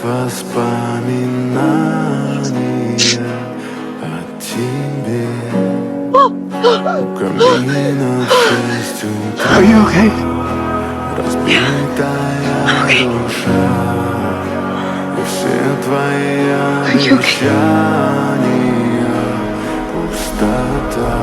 воспоминания о тебе. У камина в 6 утра разбитая душа, и все твои обещания пустота.